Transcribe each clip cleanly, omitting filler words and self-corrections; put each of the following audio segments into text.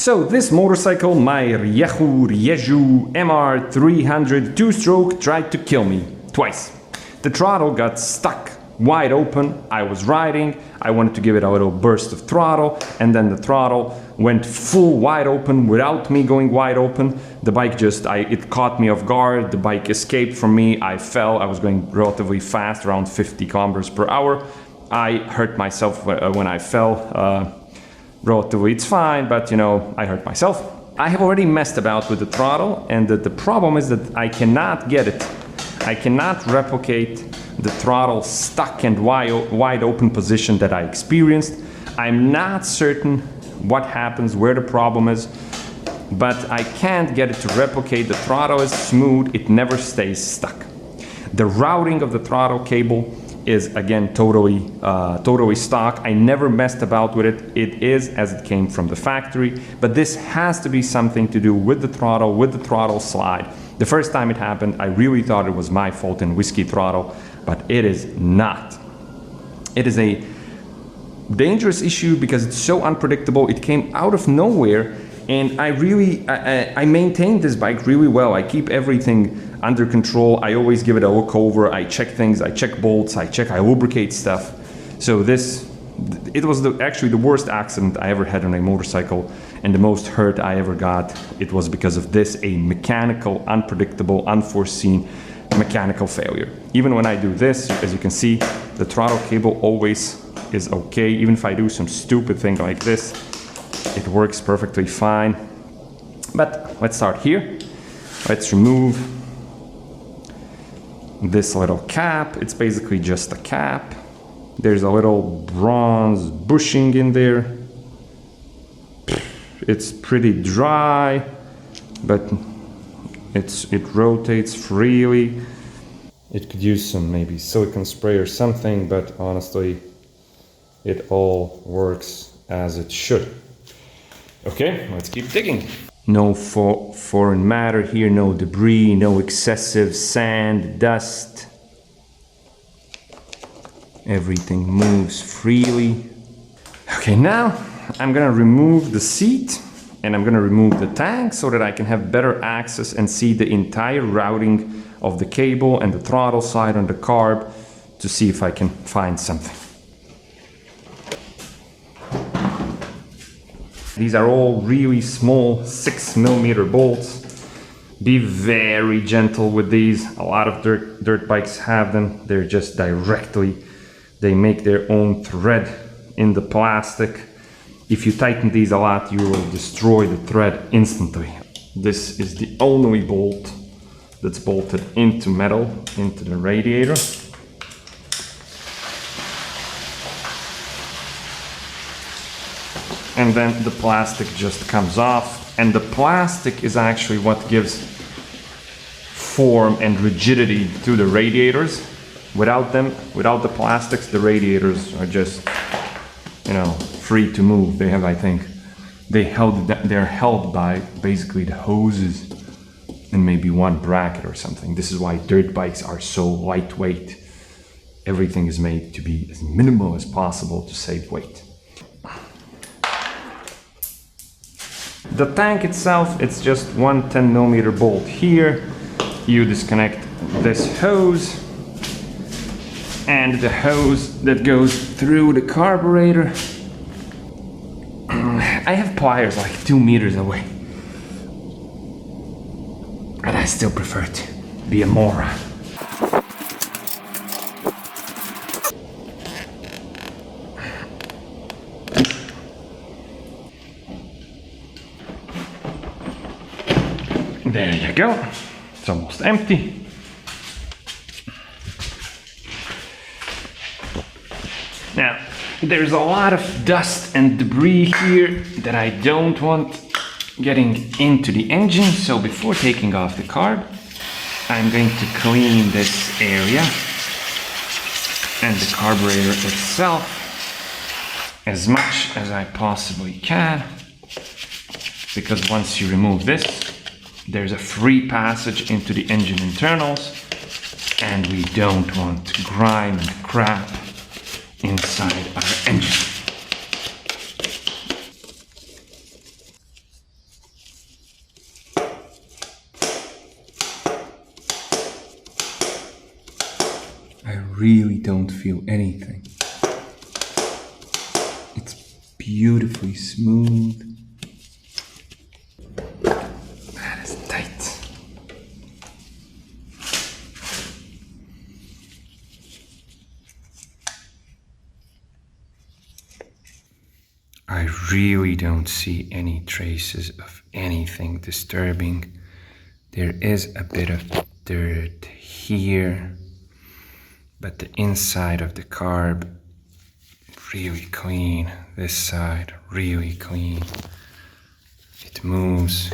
So this motorcycle, my Rieju MR 300 two-stroke, tried to kill me twice. The throttle got stuck wide open. I was riding, I wanted to give it a little burst of throttle, and then the throttle went full wide open without me going wide open. The bike just, it caught me off guard, the bike escaped from me, I fell, I was going relatively fast, around 50 kilometers per hour. I hurt myself when I fell. Relatively it's fine, but you know, I hurt myself. I have already messed about with the throttle, and the problem is that I cannot get it. I cannot replicate the throttle stuck and wide open position that I experienced. I'm not certain what happens, where the problem is, but I can't get it to replicate. The throttle is smooth, it never stays stuck. The routing of the throttle cable is again totally stock. I never messed about with it. It is as it came from the factory, but this has to be something to do with the throttle slide. The first time it happened, I really thought it was my fault in whiskey throttle, but it is not. It is a dangerous issue because it's so unpredictable. It came out of nowhere, and I maintain this bike really well. I keep everything under control. I always give it a look over. I check things, I check bolts, I lubricate stuff. So it was actually the worst accident I ever had on a motorcycle, and the most hurt I ever got. It was because of this, a mechanical, unpredictable, unforeseen mechanical failure. Even when I do this, as you can see, the throttle cable always is okay. Even if I do some stupid thing like this, it works perfectly fine. But let's start here. Let's remove this little cap. It's basically just a cap. There's a little bronze bushing in there. It's pretty dry, but it rotates freely. It could use some maybe silicone spray or something, but honestly, it all works as it should. Okay, let's keep digging. No foreign matter here, no debris, no excessive sand, dust. Everything moves freely. Okay, now I'm gonna remove the seat and I'm gonna remove the tank so that I can have better access and see the entire routing of the cable and the throttle side on the carb to see if I can find something. These are all really small 6mm bolts. Be very gentle with these. A lot of dirt bikes have them. They're just they make their own thread in the plastic. If you tighten these a lot, you will destroy the thread instantly. This is the only bolt that's bolted into metal, into the radiator. And then the plastic just comes off, and the plastic is actually what gives form and rigidity to the radiators. Without them, without the plastics, the radiators are just, you know, free to move. They have, I think, they're held by basically the hoses and maybe one bracket or something. This is why dirt bikes are so lightweight. Everything is made to be as minimal as possible to save weight. The tank itself, it's just one 10mm bolt here. You disconnect this hose and the hose that goes through the carburetor. I have pliers like 2 meters away, but I still prefer to be a moron. There you go. It's almost empty. Now, there's a lot of dust and debris here that I don't want getting into the engine. So before taking off the carb, I'm going to clean this area and the carburetor itself as much as I possibly can. Because once you remove this, there's a free passage into the engine internals, and we don't want grime and crap inside our engine. really don't feel anything. It's beautifully smooth. That is tight. I really don't see any traces of anything disturbing. There is a bit of dirt here, but the inside of the carb, really clean. This side, really clean. It moves.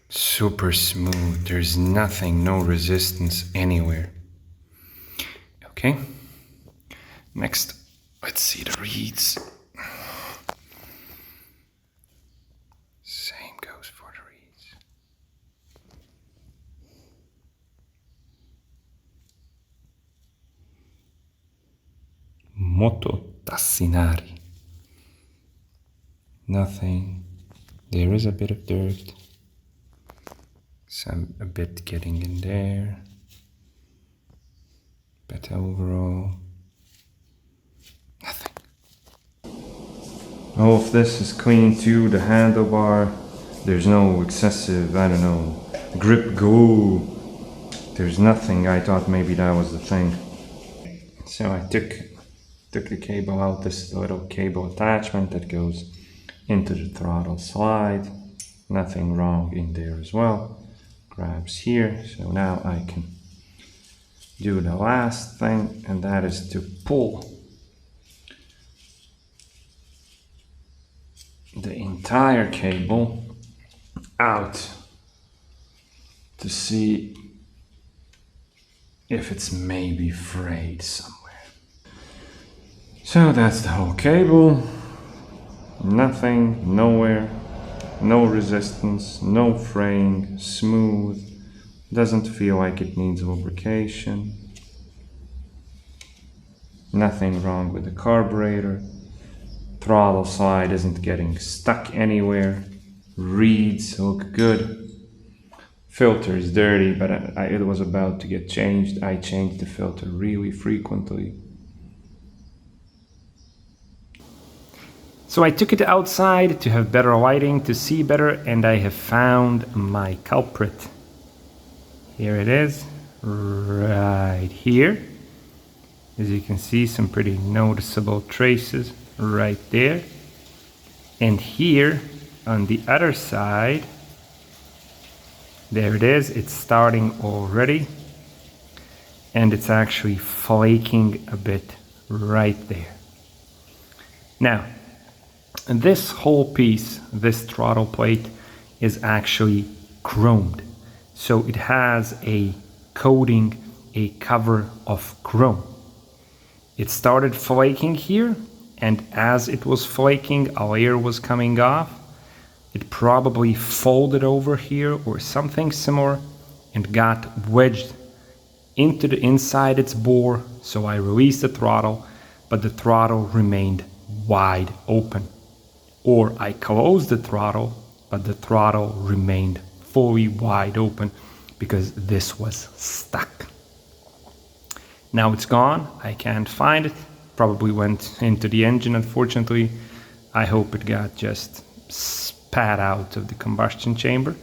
Super smooth. There's nothing, no resistance anywhere. Okay. Next, let's see the reeds. Same goes for the reeds. Moto tassinari. Nothing. There is a bit of dirt. A bit getting in there. But overall, nothing. All of this is clean too. The handlebar, there's no excessive, I don't know, grip glue. There's nothing. I thought maybe that was the thing. So I took the cable out. This is the little cable attachment that goes into the throttle slide. Nothing wrong in there as well. Grabs here. So now I can do the last thing, and that is to pull the entire cable out to see if it's maybe frayed somewhere. So that's the whole cable. Nothing, nowhere, no resistance, no fraying, smooth. Doesn't feel like it needs lubrication. Nothing wrong with the carburetor. Throttle slide isn't getting stuck anywhere. Reeds look good. Filter is dirty, but it was about to get changed. I changed the filter really frequently. So I took it outside to have better lighting, to see better, and I have found my culprit. Here it is, right here. As you can see, some pretty noticeable traces right there. And here on the other side, there it is, it's starting already. And it's actually flaking a bit right there. Now, this whole piece, this throttle plate, is actually chromed. So it has a coating, a cover of chrome. It started flaking here, and as it was flaking, a layer was coming off. It probably folded over here or something similar and got wedged into the inside its bore. So I released the throttle, but the throttle remained wide open. Or I closed the throttle, but the throttle remained fully wide open because this was stuck. Now it's gone. I can't find it. Probably went into the engine, unfortunately. I hope it got just spat out of the combustion chamber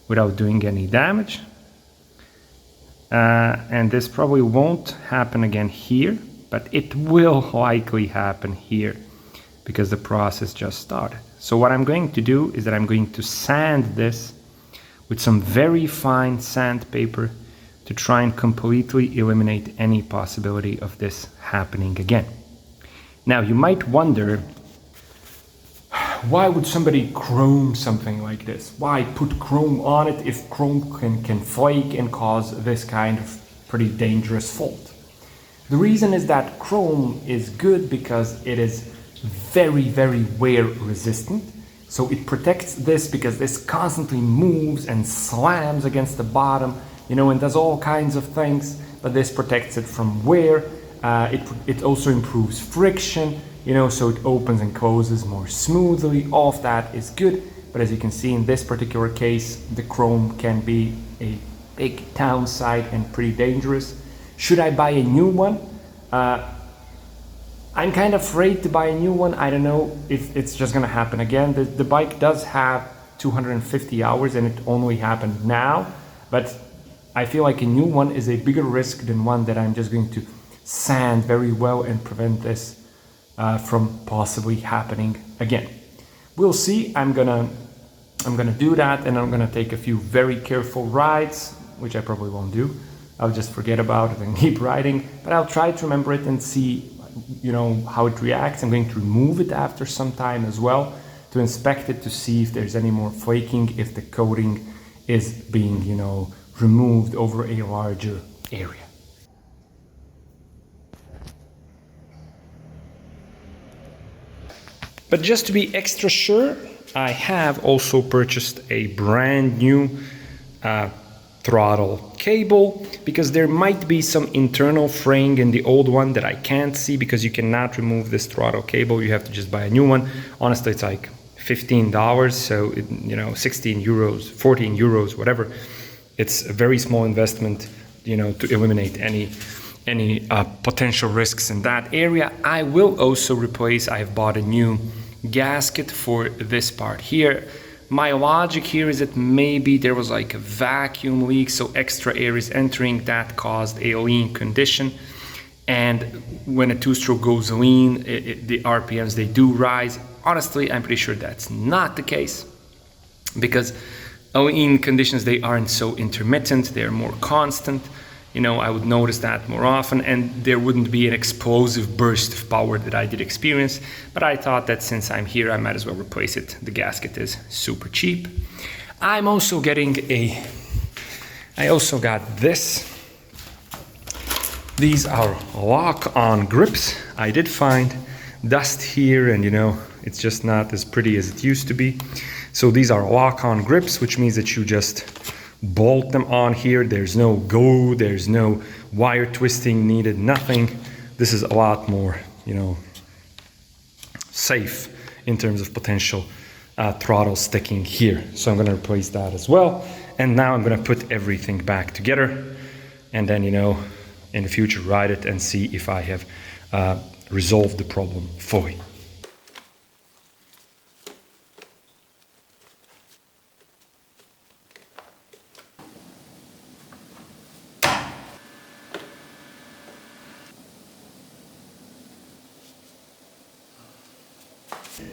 without doing any damage. And this probably won't happen again here, but it will likely happen here because the process just started. So what I'm going to do is that I'm going to sand this with some very fine sandpaper to try and completely eliminate any possibility of this happening again. Now you might wonder, why would somebody chrome something like this? Why put chrome on it if chrome can flake and cause this kind of pretty dangerous fault? The reason is that chrome is good because it is very, very wear resistant. So it protects this because this constantly moves and slams against the bottom, and does all kinds of things, but this protects it from wear. It also improves friction, so it opens and closes more smoothly. All of that is good, but as you can see in this particular case, the chrome can be a big downside and pretty dangerous. Should I buy a new one? I'm kind of afraid to buy a new one. I don't know if it's just gonna happen again. The bike does have 250 hours and it only happened now, but I feel like a new one is a bigger risk than one that I'm just going to sand very well and prevent this from possibly happening again. We'll see. I'm gonna do that, and I'm gonna take a few very careful rides, which I probably won't do. I'll just forget about it and keep riding, but I'll try to remember it and see, you know, how it reacts. I'm going to remove it after some time as well to inspect it to see if there's any more flaking, if the coating is being, you know, removed over a larger area. But just to be extra sure, I have also purchased a brand new throttle cable, because there might be some internal fraying in the old one that I can't see, because you cannot remove this throttle cable. You have to just buy a new one. Honestly, it's like $15, so you know, 16 euros, 14 euros, whatever. It's a very small investment, you know, to eliminate any potential risks in that area. I will also replace, I've bought a new gasket for this part here. My logic here is that maybe there was like a vacuum leak, so extra air is entering, that caused a lean condition. And when a two-stroke goes lean, the RPMs, they do rise. Honestly, I'm pretty sure that's not the case, because lean conditions, they aren't so intermittent, they're more constant. You know, I would notice that more often, and there wouldn't be an explosive burst of power that I did experience. But I thought that since I'm here, I might as well replace it. The gasket is super cheap. I'm also getting I also got this. These are lock-on grips. I did find dust here, and you know, it's just not as pretty as it used to be. So these are lock-on grips, which means that you just bolt them on here. There's no glue, there's no wire twisting needed, nothing. This is a lot more, you know, safe in terms of potential throttle sticking here. So I'm going to replace that as well. And now I'm going to put everything back together, and then, you know, in the future ride it and see if I have resolved the problem fully.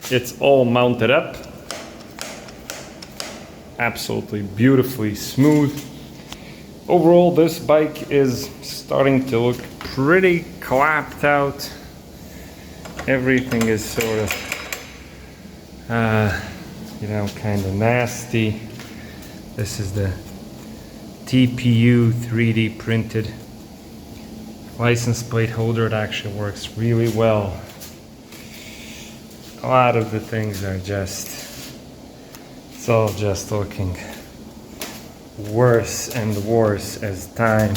It's all mounted up, absolutely beautifully smooth. Overall, this bike is starting to look pretty clapped out. Everything is sort of, you know, kind of nasty. This is the TPU 3D printed license plate holder. It actually works really well. A lot of the things are just, it's all just looking worse and worse as time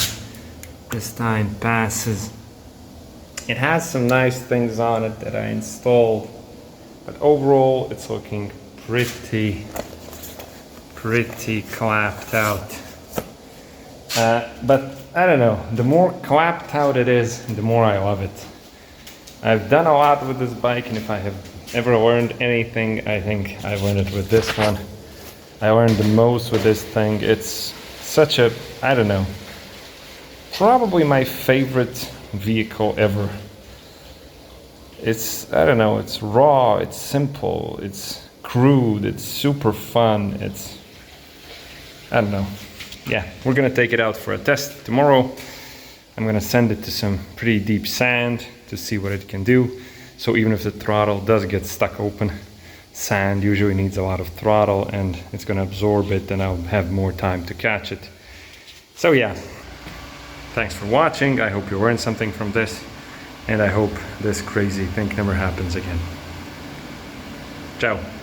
passes. It has some nice things on it that I installed, but overall it's looking pretty clapped out. But I don't know, the more clapped out it is, the more I love it. I've done a lot with this bike, and if I have ever learned anything, I think I learned it with this one. I learned the most with this thing. It's such a, I don't know, probably my favorite vehicle ever. It's, I don't know, it's raw, it's simple, it's crude, it's super fun, it's, I don't know. Yeah, we're gonna take it out for a test tomorrow. I'm gonna send it to some pretty deep sand to see what it can do. So even if the throttle does get stuck open, sand usually needs a lot of throttle, and it's gonna absorb it, and I'll have more time to catch it. So yeah, thanks for watching. I hope you learned something from this, and I hope this crazy thing never happens again. Ciao.